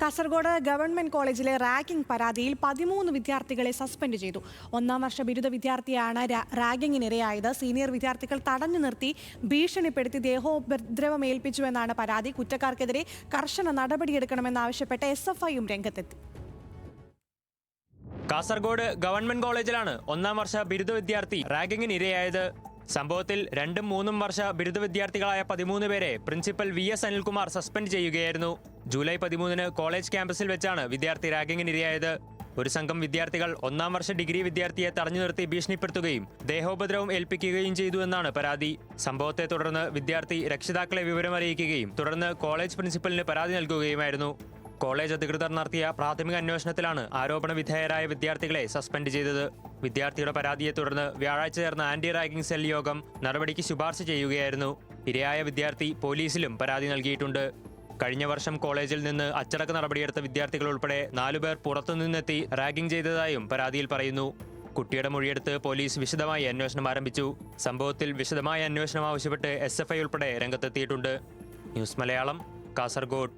Kasaragod government കോളേജിലെ ragging പരാതിയിൽ 13 വിദ്യാർത്ഥികളെ സസ്പെൻഡ് ചെയ്തു. 1-ാം വർഷ ബിരുദ വിദ്യാർത്ഥിയാണ് റാഗിങ്ങിനിരയായത്. സീനിയർ വിദ്യാർത്ഥികൾ തടഞ്ഞു നിർത്തി ഭീഷണിപ്പെടുത്തി ദേഹോപദ്രവമേൽപ്പിച്ചുവെന്നാണ് പരാതി. കുറ്റക്കാർക്കെതിരെ കർശന നടപടിയെടുക്കണമെന്നാവശ്യപ്പെട്ട് SFIയും രംഗത്തെത്തി. കാസർഗോഡ് ഗവൺമെന്റ് കോളേജിലാണ് 1-ാം വർഷ ബിരുദ വിദ്യാർത്ഥി റാഗിങ്ങിനിരയായത്. സംഭവത്തിൽ 2ഉം 3ഉം വർഷ ബിരുദ വിദ്യാർത്ഥികളായ 13 പേരെ പ്രിൻസിപ്പൽ VS അനിൽകുമാർ സസ്പെൻഡ് ചെയ്യുകയായിരുന്നു. ജൂലൈ 13-ന് കോളേജ് ക്യാമ്പസിൽ വെച്ചാണ് വിദ്യാർത്ഥി റാഗിങ്ങിനിരയായത്. ഒരു സംഘം വിദ്യാർത്ഥികൾ 1-ാം വർഷ ഡിഗ്രി വിദ്യാർത്ഥിയെ തടഞ്ഞു നിർത്തി ഭീഷണിപ്പെടുത്തുകയും ദേഹോപദ്രവം ഏൽപ്പിക്കുകയും ചെയ്തു എന്നാണ് പരാതി. സംഭവത്തെ തുടർന്ന് വിദ്യാർത്ഥി രക്ഷിതാക്കളെ വിവരമറിയിക്കുകയും തുടർന്ന് കോളേജ് പ്രിൻസിപ്പലിന് പരാതി നൽകുകയുമായിരുന്നു. കോളേജ് അധികൃതർ നടത്തിയ പ്രാഥമിക അന്വേഷണത്തിലാണ് ആരോപണ വിധേയരായ വിദ്യാർത്ഥികളെ സസ്പെൻഡ് ചെയ്തത്. വിദ്യാർത്ഥിയുടെ പരാതിയെ തുടർന്ന് വ്യാഴാഴ്ച ചേർന്ന ആന്റി റാഗിംഗ് സെൽ യോഗം നടപടിക്ക് ശുപാർശ ചെയ്യുകയായിരുന്നു. ഇരയായ വിദ്യാർത്ഥി പോലീസിലും പരാതി നൽകിയിട്ടുണ്ട്. കഴിഞ്ഞ വർഷം കോളേജിൽ നിന്ന് അച്ചടക്ക നടപടിയെടുത്ത വിദ്യാർത്ഥികൾ ഉൾപ്പെടെ 4 പേർ പുറത്തുനിന്നെത്തി റാഗിംഗ് ചെയ്തതായും പരാതിയിൽ പറയുന്നു. കുട്ടിയുടെ മൊഴിയെടുത്ത് പോലീസ് വിശദമായി അന്വേഷണം ആരംഭിച്ചു. സംഭവത്തിൽ വിശദമായ അന്വേഷണം ആവശ്യപ്പെട്ട് SFI ഉൾപ്പെടെ രംഗത്തെത്തിയിട്ടുണ്ട്. ന്യൂസ് മലയാളം, കാസർഗോഡ്.